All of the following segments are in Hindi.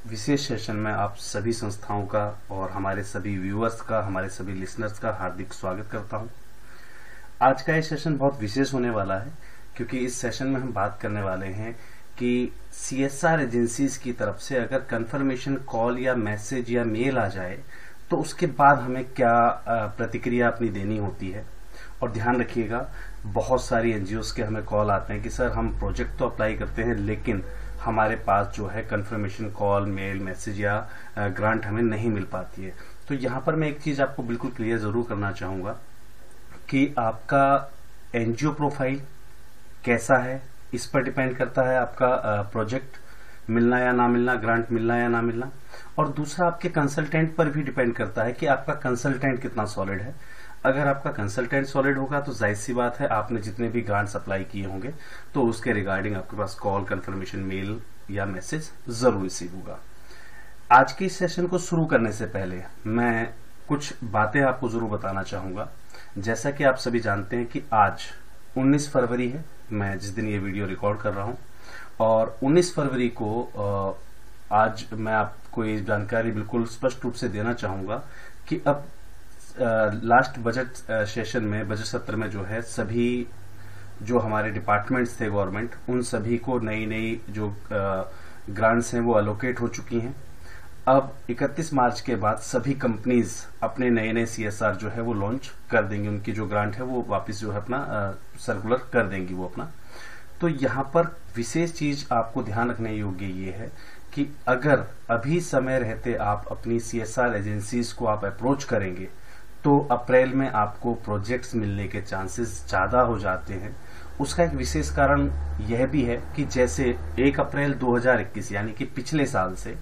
विशेष सेशन में आप सभी संस्थाओं का और हमारे सभी व्यूअर्स का, हमारे सभी लिसनर्स का हार्दिक स्वागत करता हूं। आज का ये सेशन बहुत विशेष होने वाला है क्योंकि इस सेशन में हम बात करने वाले हैं कि सीएसआर एजेंसीज की तरफ से अगर कंफर्मेशन कॉल या मैसेज या मेल आ जाए तो उसके बाद हमें क्या प्रतिक्रिया अपनी देनी होती है। और ध्यान रखिएगा, बहुत सारी एनजीओज के हमें कॉल आते हैं कि सर हम प्रोजेक्ट तो अप्लाई करते हैं लेकिन हमारे पास जो है कंफर्मेशन कॉल, मेल, मैसेज या ग्रांट हमें नहीं मिल पाती है। तो यहाँ पर मैं एक चीज आपको बिल्कुल क्लियर जरूर करना चाहूंगा कि आपका एनजीओ प्रोफाइल कैसा है, इस पर डिपेंड करता है आपका प्रोजेक्ट मिलना या ना मिलना, ग्रांट मिलना या ना मिलना। और दूसरा आपके कंसल्टेंट पर भी डिपेंड करता है कि आपका कंसल्टेंट कितना सॉलिड है। अगर आपका कंसल्टेंट सॉलिड होगा तो जाहिर सी बात है आपने जितने भी ग्रांट्स अप्लाई किए होंगे तो उसके रिगार्डिंग आपके पास कॉल, कंफर्मेशन मेल या मैसेज जरूर रिसीव होगा। आज के इस सेशन को शुरू करने से पहले मैं कुछ बातें आपको जरूर बताना चाहूंगा। जैसा कि आप सभी जानते हैं कि आज 19 फरवरी है, मैं जिस दिन ये वीडियो रिकॉर्ड कर रहा हूं, और 19 फरवरी को आज मैं आपको ये जानकारी बिल्कुल स्पष्ट रूप से देना चाहूंगा कि अब लास्ट बजट सेशन में, बजट सत्र में जो है सभी जो हमारे डिपार्टमेंट्स थे गवर्नमेंट, उन सभी को नई नई जो ग्रांट्स हैं वो अलोकेट हो चुकी हैं। अब 31 मार्च के बाद सभी कंपनीज अपने नए नए सीएसआर जो है वो लॉन्च कर देंगी, उनकी जो ग्रांट है वो वापस जो है अपना सर्कुलर कर देंगी वो अपना। तो यहाँ पर विशेष चीज आपको ध्यान रखने योग्य ये है कि अगर अभी समय रहते आप अपनी सीएसआर एजेंसीज को आप अप्रोच करेंगे तो अप्रैल में आपको प्रोजेक्ट्स मिलने के चांसेस ज्यादा हो जाते हैं। उसका एक विशेष कारण यह भी है कि जैसे 1 अप्रैल 2021 यानी कि पिछले साल से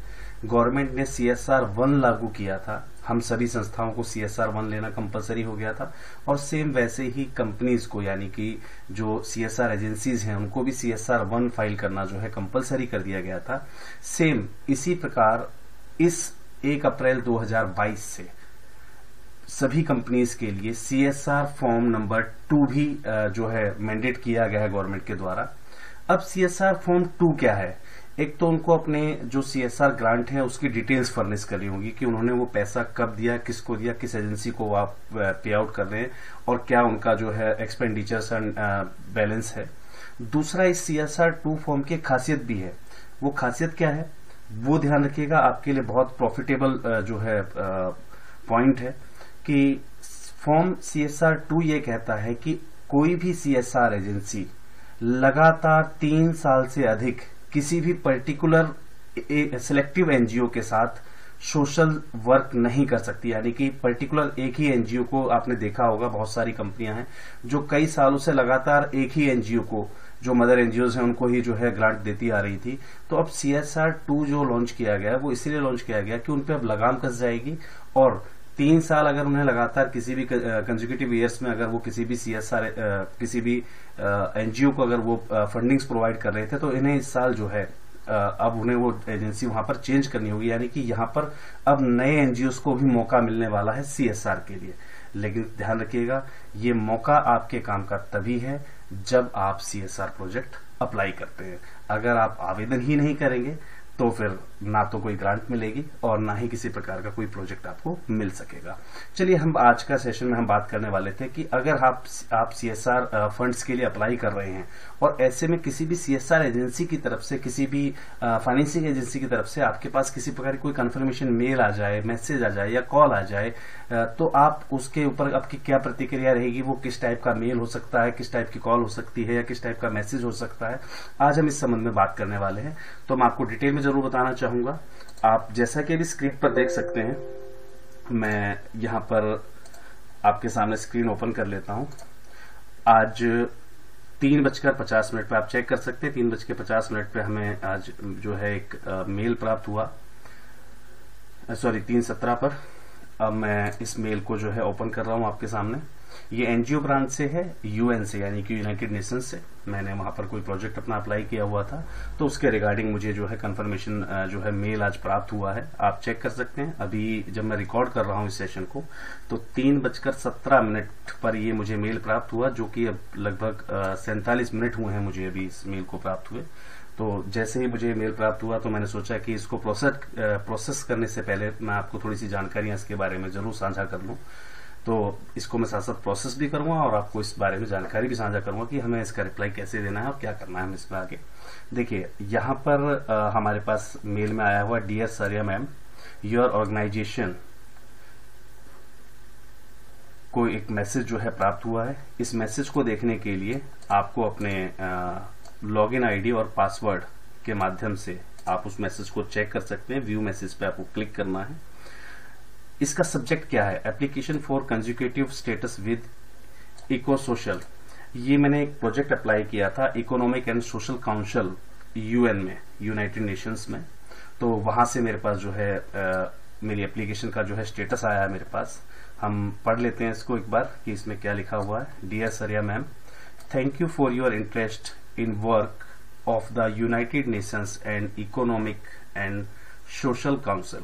गवर्नमेंट ने सीएसआर 1 लागू किया था, हम सभी संस्थाओं को सीएसआर 1 लेना कंपलसरी हो गया था, और सेम वैसे ही कंपनीज को यानी कि जो सीएसआर एजेंसीज हैं उनको भी सीएसआर 1 फाइल करना जो है कंपलसरी कर दिया गया था। सेम इसी प्रकार इस 1 अप्रैल 2022 से सभी कंपनीज के लिए सीएसआर फॉर्म नंबर 2 भी जो है मैंडेट किया गया है गवर्नमेंट के द्वारा। अब सीएसआर फॉर्म 2 क्या है? एक तो उनको अपने जो सीएसआर ग्रांट है उसकी डिटेल्स फर्निश करनी होगी कि उन्होंने वो पैसा कब दिया, किसको दिया, किस एजेंसी को आप पे आउट कर रहे हैं और क्या उनका जो है एक्सपेंडिचर्स एंड बैलेंस है। दूसरा, इस सीएसआर 2 फॉर्म की खासियत भी है। वो खासियत क्या है वो ध्यान रखिएगा, आपके लिए बहुत प्रॉफिटेबल जो है पॉइंट है कि फॉर्म सीएसआर 2 ये कहता है कि कोई भी सीएसआर एजेंसी लगातार 3 साल से अधिक किसी भी पर्टिकुलर सिलेक्टिव एनजीओ के साथ सोशल वर्क नहीं कर सकती। यानी कि पर्टिकुलर एक ही एनजीओ को, आपने देखा होगा बहुत सारी कंपनियां हैं जो कई सालों से लगातार एक ही एनजीओ को, जो मदर एनजीओ हैं उनको ही जो है ग्रांट देती आ रही थी। तो अब सीएसआर 2 जो लॉन्च किया गया वो इसलिए लॉन्च किया गया कि उन पे अब लगाम कस जाएगी, और 3 साल अगर उन्हें लगातार किसी भी कंसेक्यूटिव ईयर्स में अगर वो किसी भी सीएसआर किसी भी एनजीओ को अगर वो फंडिंग्स प्रोवाइड कर रहे थे तो इन्हें इस साल जो है अब उन्हें वो एजेंसी वहां पर चेंज करनी होगी। यानी कि यहाँ पर अब नए एनजीओ को भी मौका मिलने वाला है सीएसआर के लिए। लेकिन ध्यान रखिएगा, ये मौका आपके काम का तभी है जब आप सीएसआर प्रोजेक्ट अप्लाई करते हैं। अगर आप आवेदन ही नहीं करेंगे तो फिर ना तो कोई ग्रांट मिलेगी और ना ही किसी प्रकार का कोई प्रोजेक्ट आपको मिल सकेगा। चलिए, हम आज का सेशन में हम बात करने वाले थे कि अगर आप सीएसआर फंड्स के लिए अप्लाई कर रहे हैं और ऐसे में किसी भी सीएसआर एजेंसी की तरफ से, किसी भी फाइनेंसिंग एजेंसी की तरफ से आपके पास किसी प्रकार की कोई कंफर्मेशन मेल आ जाए, मैसेज आ जाए या कॉल आ जाए, तो आप उसके ऊपर आपकी क्या प्रतिक्रिया रहेगी, वो किस टाइप का मेल हो सकता है, किस टाइप की कॉल हो सकती है या किस टाइप का मैसेज हो सकता है, आज हम इस संबंध में बात करने वाले हैं। तो मैं आपको डिटेल में जरूर बताना चाहूंगा। आप जैसा कि अभी स्क्रीन पर देख सकते हैं, मैं यहां पर आपके सामने स्क्रीन ओपन कर लेता हूं। आज 3:50 पे आप चेक कर सकते हैं, 3:50 पे हमें आज जो है एक मेल प्राप्त हुआ, सॉरी 3:17 पर। अब मैं इस मेल को जो है ओपन कर रहा हूं आपके सामने। ये एनजीओ ब्रांच से है, यूएन से यानी कि यूनाइटेड नेशंस से। मैंने वहां पर कोई प्रोजेक्ट अपना अप्लाई किया हुआ था तो उसके रिगार्डिंग मुझे जो है कंफर्मेशन जो है मेल आज प्राप्त हुआ है। आप चेक कर सकते हैं अभी जब मैं रिकॉर्ड कर रहा हूं इस सेशन को तो 3:17 पर ये मुझे मेल प्राप्त हुआ, जो कि अब लगभग 47 मिनट हुए हैं मुझे अभी इस मेल को प्राप्त हुए। तो जैसे ही मुझे मेल प्राप्त हुआ तो मैंने सोचा कि इसको प्रोसेस करने से पहले मैं आपको थोड़ी सी जानकारियां इसके बारे में जरूर साझा कर लूं। तो इसको मैं साथ साथ प्रोसेस भी करूंगा और आपको इस बारे में जानकारी भी साझा करूंगा कि हमें इसका रिप्लाई कैसे देना है और क्या करना है हमें इसमें आगे। देखिए यहाँ पर हमारे पास मेल में आया हुआ, डियर सरिया मैम, योर ऑर्गेनाइजेशन को एक मैसेज जो है प्राप्त हुआ है। इस मैसेज को देखने के लिए आपको अपने लॉगिन आईडी और पासवर्ड के माध्यम से आप उस मैसेज को चेक कर सकते हैं। व्यू मैसेज पे आपको क्लिक करना है। इसका सब्जेक्ट क्या है? Application for consecutive status with eco social. ये मैंने एक प्रोजेक्ट अप्लाई किया था economic and social council UN में, यूनाइटेड नेशंस में। तो वहां से मेरे पास जो है मेरी एप्लीकेशन का जो है स्टेटस आया है मेरे पास। हम पढ़ लेते हैं इसको एक बार कि इसमें क्या लिखा हुआ है। डियर सरिया ma'am, thank you for your interest in work of the United Nations and economic and social council,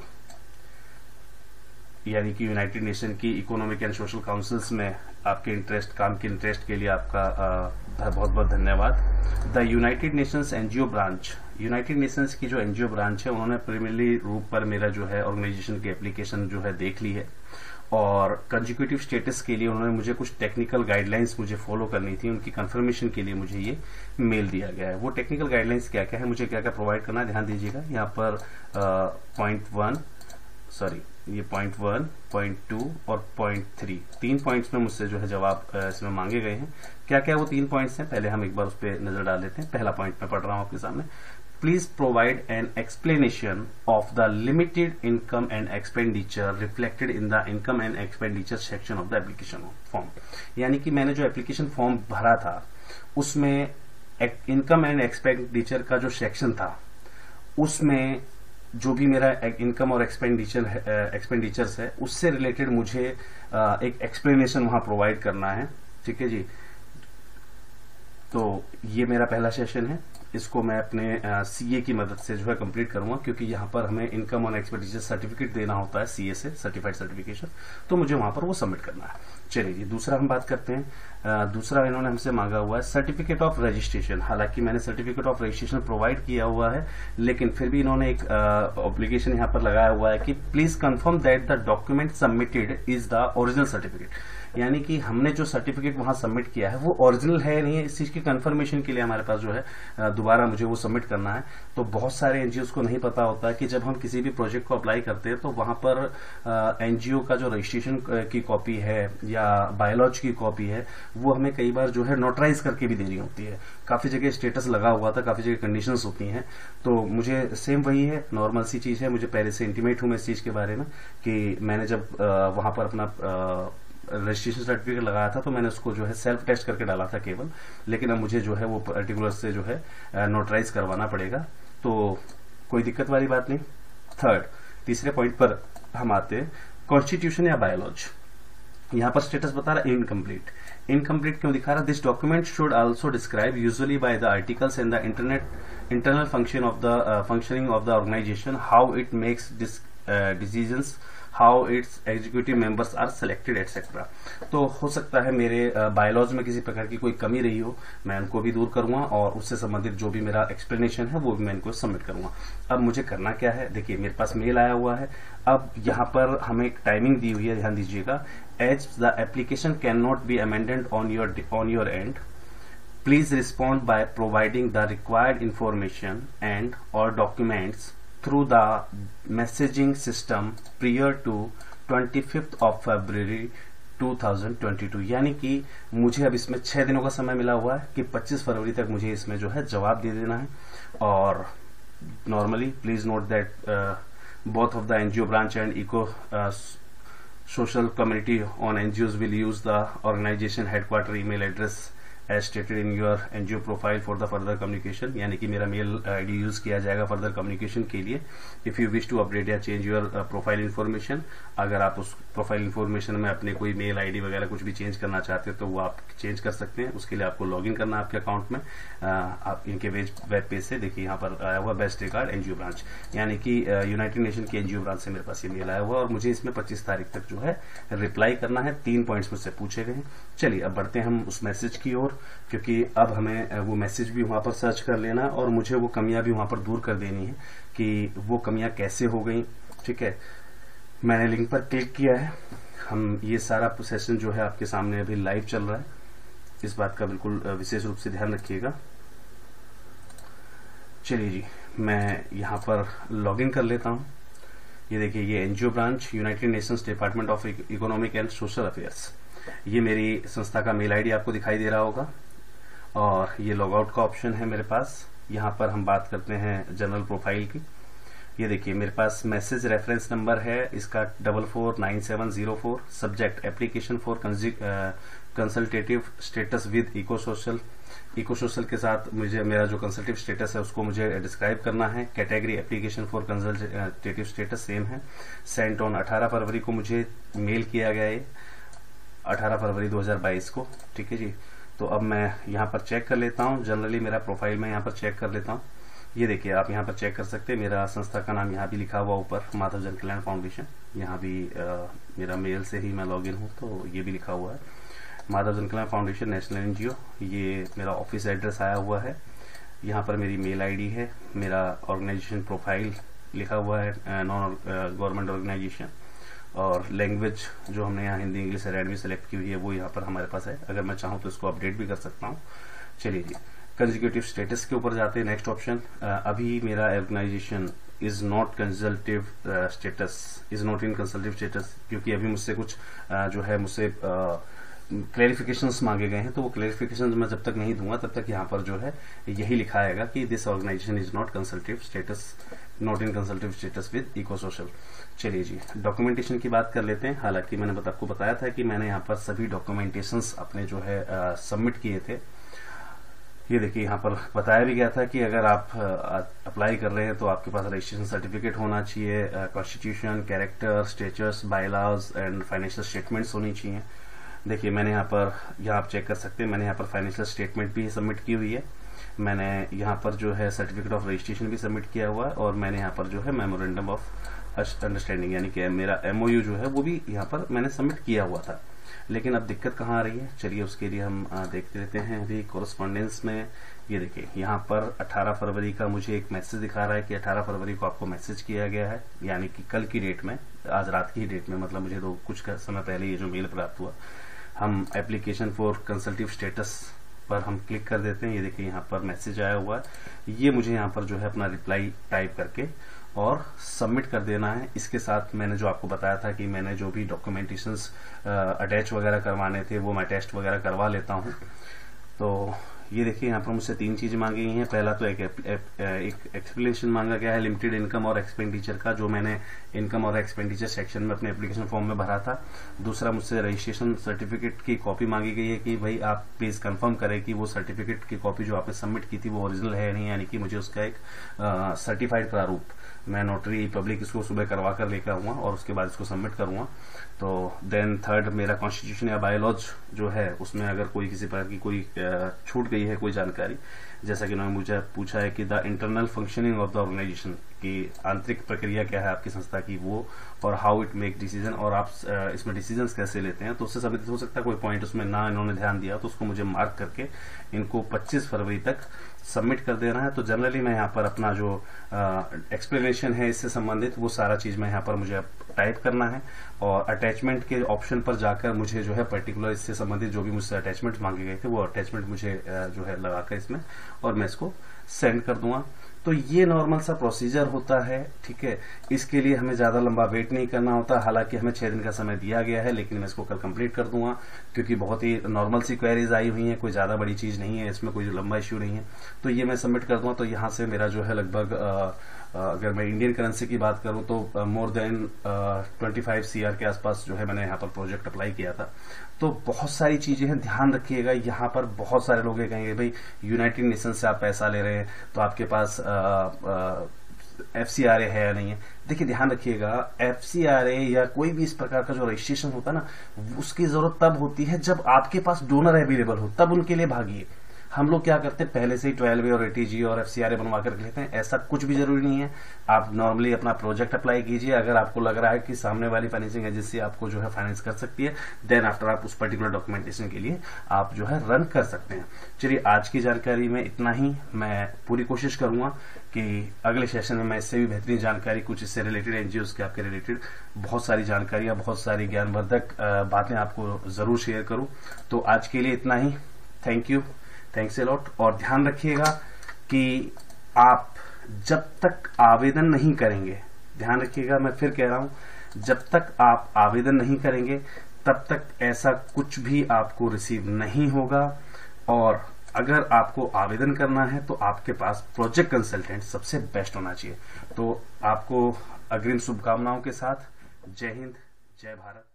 यानी कि यूनाइटेड नेशन की इकोनॉमिक एंड सोशल काउंसिल्स में आपके काम के इंटरेस्ट के लिए आपका बहुत बहुत धन्यवाद। The United Nations NGO branch, United Nations की जो एनजीओ ब्रांच है उन्होंने प्रीमियरली रूप पर मेरा जो है ऑर्गेनाइजेशन की एप्लीकेशन जो है देख ली है और कंसेक्यूटिव स्टेटस के लिए उन्होंने मुझे कुछ टेक्निकल गाइडलाइंस मुझे फॉलो करनी थी। उनकी कंफर्मेशन के लिए मुझे ये मेल दिया गया है। वो टेक्निकल गाइडलाइंस क्या क्या है, मुझे क्या क्या प्रोवाइड करना है, ध्यान दीजिएगा। यहाँ पर पॉइंट 1, पॉइंट 2 और पॉइंट 3, 3 पॉइंट्स में मुझसे जो है जवाब इसमें मांगे गए हैं। क्या क्या वो 3 पॉइंट्स हैं, पहले हम एक बार उस पर नजर डाल लेते हैं। पहला पॉइंट मैं पढ़ रहा हूं आपके सामने। Please provide an explanation of the limited income and expenditure reflected in the income and expenditure section of the application form. यानी कि मैंने जो एप्लीकेशन फॉर्म भरा था उसमें इनकम एंड एक्सपेंडिचर का जो सेक्शन था उसमें जो भी मेरा इनकम और एक्सपेंडिचर्स है उससे रिलेटेड मुझे एक एक्सप्लेनेशन वहां प्रोवाइड करना है। ठीक है जी। तो ये मेरा पहला सेशन है। इसको मैं अपने सीए की मदद से जो है कंप्लीट करूंगा, क्योंकि यहाँ पर हमें इनकम और एक्सपेंडिचर सर्टिफिकेट देना होता है सीए से, सर्टिफाइड सर्टिफिकेशन। तो मुझे वहां पर वो सबमिट करना है। चलिए जी, दूसरा हम बात करते हैं। दूसरा इन्होंने हमसे मांगा हुआ है सर्टिफिकेट ऑफ रजिस्ट्रेशन। हालांकि मैंने सर्टिफिकेट ऑफ रजिस्ट्रेशन प्रोवाइड किया हुआ है, लेकिन फिर भी इन्होंने एक ऑब्लिगेशन यहाँ पर लगाया हुआ है कि please confirm that the document submitted is the original certificate. यानी कि हमने जो सर्टिफिकेट वहां सबमिट किया है वो ओरिजिनल है नहीं है, इस चीज की कंफर्मेशन के लिए हमारे पास जो है दोबारा मुझे वो सबमिट करना है। तो बहुत सारे एनजीओ को नहीं पता होता है कि जब हम किसी भी प्रोजेक्ट को अप्लाई करते हैं तो वहां पर एनजीओ का जो रजिस्ट्रेशन की कॉपी है या बायोलॉजी की कॉपी है वो हमें कई बार जो है नोटराइज करके भी देनी होती है। काफी जगह स्टेटस लगा हुआ था, काफी जगह कंडीशंस होती हैं। तो मुझे सेम वही है, नॉर्मल सी चीज है। मुझे पहले से इंटीमेट हूं मैं इस चीज के बारे में कि मैंने जब वहां पर अपना रजिस्ट्रेशन सर्टिफिकेट लगाया था तो मैंने उसको जो है सेल्फ टेस्ट करके डाला था केवल, लेकिन अब मुझे जो है वो पर्टिकुलर से जो है नोटराइज करवाना पड़ेगा। तो कोई दिक्कत वाली बात नहीं। तीसरे पॉइंट पर हम आते हैं, कॉन्स्टिट्यूशन या बायोलॉजी। यहाँ पर स्टेटस बता रहा है इनकम्प्लीट। इनकम्प्लीट क्यों दिखा रहा? This document should also describe usually by the articles in the internal functioning of the organisation, how it makes decisions, how its executive members are selected etcetera. तो हो सकता है मेरे बायोलॉज में किसी प्रकार की कोई कमी रही हो, मैं उनको भी दूर करूंगा और उससे संबंधित जो भी मेरा एक्सप्लेनेशन है वो भी मैं इनको सबमिट करूंगा। अब मुझे करना क्या है, देखिए मेरे पास मेल आया हुआ है। अब यहाँ पर हमें एक टाइमिंग दी हुई है, ध्यान दीजिएगा। As the application can not be amended on your end, please respond by providing the required information and और documents through the messaging system prior to 25th of February 2022। यानी कि मुझे अब इसमें 6 दिनों का समय मिला हुआ है कि 25 फरवरी तक मुझे इसमें जो है जवाब दे देना है। और normally please note that both of the NGO branch and eco social community on NGOs will use the organisation headquarter email address as stated in your NGO profile for the further communication। यानी कि मेरा मेल आईडी यूज किया जाएगा फर्दर कम्युनिकेशन के लिए। If you wish to update या चेंज योर प्रोफाइल इन्फॉर्मेशन, अगर आप उस प्रोफाइल इन्फॉर्मेशन में अपने कोई मेल आईडी वगैरह कुछ भी चेंज करना चाहते हैं तो वो आप चेंज कर सकते हैं। उसके लिए आपको लॉगिन करना है आपके अकाउंट में। आप इनके वेब पेज से देखिए, यहाँ पर आया हुआ बेस्ट रिगार्ड एनजीओ ब्रांच, यानी कि यूनाइटेड नेशन की एनजीओ ब्रांच से मेरे पास ये मेल आया हुआ और मुझे इसमें 25 तारीख तक जो है रिप्लाई करना है। 3 पॉइंट्स मुझसे पूछे गए हैं। चलिए अब बढ़ते हैं हम उस मैसेज की ओर क्योंकि अब हमें वो मैसेज भी वहां पर सर्च कर लेना और मुझे वो कमियां भी वहां पर दूर कर देनी है कि वो कमियां कैसे हो गई। ठीक है, मैंने लिंक पर क्लिक किया है। हम ये सारा सेशन जो है आपके सामने अभी लाइव चल रहा है, इस बात का बिल्कुल विशेष रूप से ध्यान रखिएगा। चलिए जी, मैं यहाँ पर लॉगिन कर लेता हूँ। ये देखिए, ये NGO branch, United Nations department of economic and social affairs, ये मेरी संस्था का मेल आईडी आपको दिखाई दे रहा होगा। और ये लॉग आउट का ऑप्शन है मेरे पास। यहाँ पर हम बात करते हैं जनरल प्रोफाइल की। ये देखिए, मेरे पास मैसेज रेफरेंस नंबर है इसका 449704। Subject application for consultative status with इकोसोशल। इकोसोशल के साथ मुझे मेरा जो कंसल्टेटिव स्टेटस है उसको मुझे डिस्क्राइब करना है। Category application for consultative status same है। सेंट ऑन 18 फरवरी को मुझे मेल किया गया है, 18 फरवरी 2022 को। ठीक है जी, तो अब मैं यहाँ पर चेक कर लेता हूँ। जनरली मेरा प्रोफाइल मैं यहाँ पर चेक कर लेता हूँ। ये देखिए, आप यहाँ पर चेक कर सकते हैं, मेरा संस्था का नाम यहाँ भी लिखा हुआ ऊपर, माधव जन कल्याण फाउंडेशन। यहाँ भी मेरा मेल से ही मैं लॉगिन हूँ, तो ये भी लिखा हुआ है माधव जन कल्याण फाउंडेशन नेशनल एनजीओ। ये मेरा ऑफिस एड्रेस आया हुआ है। यहाँ पर मेरी मेल आईडी है, मेरा ऑर्गेनाइजेशन प्रोफाइल लिखा हुआ है, नॉन गवर्नमेंट ऑर्गेनाइजेशन। और लैंग्वेज जो हमने यहाँ हिंदी इंग्लिश अकेडमी सेलेक्ट की हुई है वो यहाँ पर हमारे पास है। अगर मैं चाहूँ तो इसको अपडेट भी कर सकता हूँ। चलिए जी, कंसेक्यूटिव स्टेटस के ऊपर जाते हैं। नेक्स्ट ऑप्शन, अभी मेरा organisation is not consultative status, is not in consultative status, क्योंकि अभी मुझसे कुछ जो है मुझसे क्लैरिफिकेशंस मांगे गए हैं। तो वो क्लैरिफिकेशंस मैं जब तक नहीं दूंगा तब तक यहाँ पर जो है यही लिखा आएगा कि this organisation is not consultative status, not in consultative status with eco सोशल। चलिए जी, डॉक्यूमेंटेशन की बात कर लेते हैं। हालांकि मैंने आपको बताया था कि मैंने यहाँ पर सभी डॉक्यूमेंटेशंस अपने जो है सबमिट किए थे। ये देखिए, यहाँ पर बताया भी गया था कि अगर आप अप्लाई कर रहे हैं तो आपके पास रजिस्ट्रेशन सर्टिफिकेट होना चाहिए, constitution, character, statutes, bylaws and financial statements होनी चाहिए। देखिए, मैंने यहाँ आप चेक कर सकते हैं, मैंने यहाँ पर फाइनेंशियल स्टेटमेंट भी सबमिट की हुई है। मैंने यहाँ पर जो है सर्टिफिकेट ऑफ रजिस्ट्रेशन भी सबमिट किया हुआ है। और मैंने यहाँ पर जो है मेमोरेंडम ऑफ अंडरस्टैंडिंग यानी कि मेरा एमओयू जो है वो भी यहाँ पर मैंने सबमिट किया हुआ था। लेकिन अब दिक्कत कहाँ आ रही है, चलिए उसके लिए हम देखते रहते हैं। अभी कोरस्पॉन्डेंस में ये देखिए, यहाँ पर 18 फरवरी का मुझे एक मैसेज दिखा रहा है कि 18 फरवरी को आपको मैसेज किया गया है, यानी कि कल की डेट में, आज रात की ही डेट में, मतलब मुझे तो कुछ समय पहले ये जो मेल प्राप्त हुआ। हम एप्लीकेशन फॉर कंसल्टिव स्टेटस पर हम क्लिक कर देते हैं। ये देखिए, यहाँ पर मैसेज आया हुआ है। ये मुझे यहाँ पर जो है अपना रिप्लाई टाइप करके और सबमिट कर देना है। इसके साथ मैंने जो आपको बताया था कि मैंने जो भी डॉक्यूमेंटेशंस अटैच वगैरह करवाने थे वो मैं टेस्ट वगैरह करवा लेता हूँ। तो ये देखिए, यहाँ पर मुझसे 3 चीजें मांगी गई हैं। पहला तो एक एक्सप्लेनेशन मांगा गया है लिमिटेड इनकम और एक्सपेंडिचर का, जो मैंने इनकम और एक्सपेंडिचर सेक्शन में अपने एप्लीकेशन फॉर्म में भरा था। दूसरा, मुझसे रजिस्ट्रेशन सर्टिफिकेट की कॉपी मांगी गई है कि भाई आप प्लीज कंफर्म करें कि वो सर्टिफिकेट की कॉपी जो आपने सबमिट की थी वो ओरिजिनल है या नहीं, यानी कि मुझे उसका एक सर्टिफाइड प्रारूप मैं नोटरी पब्लिक इसको सुबह करवा कर लेकर आऊंगा और उसके बाद इसको सबमिट करूंगा। तो देन थर्ड, मेरा कॉन्स्टिट्यूशन या बायोलॉज जो है उसमें अगर कोई किसी प्रकार की कोई छूट गई है कोई जानकारी, जैसा कि उन्होंने मुझे पूछा है कि the internal functioning of the organisation की आंतरिक प्रक्रिया क्या है आपकी संस्था की, वो और हाउ इट मेक डिसीजन, और आप इसमें डिसीजंस कैसे लेते हैं। तो उससे संबंधित हो सकता है कोई पॉइंट उसमें ना इन्होंने ध्यान दिया, तो उसको मुझे मार्क करके इनको 25 फरवरी तक सबमिट कर देना है। तो जनरली मैं यहाँ पर अपना जो एक्सप्लेनेशन है इससे संबंधित वो सारा चीज मैं यहाँ पर मुझे टाइप करना है और अटैचमेंट के ऑप्शन पर जाकर मुझे जो है पर्टिकुलर इससे संबंधित जो भी मुझसे अटैचमेंट मांगे गए थे वो अटैचमेंट मुझे जो है लगाकर इसमें और मैं इसको सेंड कर दूंगा। तो ये नॉर्मल सा प्रोसीजर होता है। ठीक है, इसके लिए हमें ज्यादा लंबा वेट नहीं करना होता। हालांकि हमें 6 दिन का समय दिया गया है, लेकिन मैं इसको कल कंप्लीट कर दूंगा क्योंकि बहुत ही नॉर्मल सी क्वेरीज आई हुई हैं, कोई ज्यादा बड़ी चीज नहीं है, इसमें कोई लंबा इश्यू नहीं है। तो ये मैं सबमिट कर दूंगा। तो यहाँ से मेरा जो है लगभग अगर मैं इंडियन करेंसी की बात करूं तो मोर देन 25 CR के आसपास जो है मैंने यहाँ पर प्रोजेक्ट अप्लाई किया था। तो बहुत सारी चीजें हैं, ध्यान रखिएगा। यहाँ पर बहुत सारे लोग कहेंगे भाई यूनाइटेड नेशन से आप पैसा ले रहे हैं तो आपके पास FCRA है या नहीं है। देखिए, ध्यान रखिएगा, FCRA या कोई भी इस प्रकार का जो रजिस्ट्रेशन होता है ना, उसकी जरूरत तब होती है जब आपके पास डोनर अवेलेबल हो, तब उनके लिए भागिए। हम लोग क्या करते हैं, पहले से ही 12A और ATG और FCRA बनवा कर लेते हैं। ऐसा कुछ भी जरूरी नहीं है। आप नॉर्मली अपना प्रोजेक्ट अप्लाई कीजिए, अगर आपको लग रहा है कि सामने वाली फाइनेंसिंग एजेंसी आपको जो है फाइनेंस कर सकती है, देन आफ्टर आप उस पर्टिकुलर डॉक्यूमेंटेशन के लिए आप जो है रन कर सकते हैं। चलिए, आज की जानकारी में इतना ही। मैं पूरी कोशिश करूंगा कि अगले सेशन में मैं इससे भी बेहतरीन जानकारी, कुछ इससे रिलेटेड, एनजीओ के आपके रिलेटेड बहुत सारी जानकारियां, बहुत सारी ज्ञानवर्धक बातें आपको जरूर शेयर करूं। तो आज के लिए इतना ही। Thank you, thanks a lot. और ध्यान रखिएगा कि आप जब तक आवेदन नहीं करेंगे, ध्यान रखिएगा, मैं फिर कह रहा हूं, जब तक आप आवेदन नहीं करेंगे तब तक ऐसा कुछ भी आपको रिसीव नहीं होगा। और अगर आपको आवेदन करना है तो आपके पास प्रोजेक्ट कंसल्टेंट सबसे बेस्ट होना चाहिए। तो आपको अग्रिम शुभकामनाओं के साथ जय हिंद, जय भारत।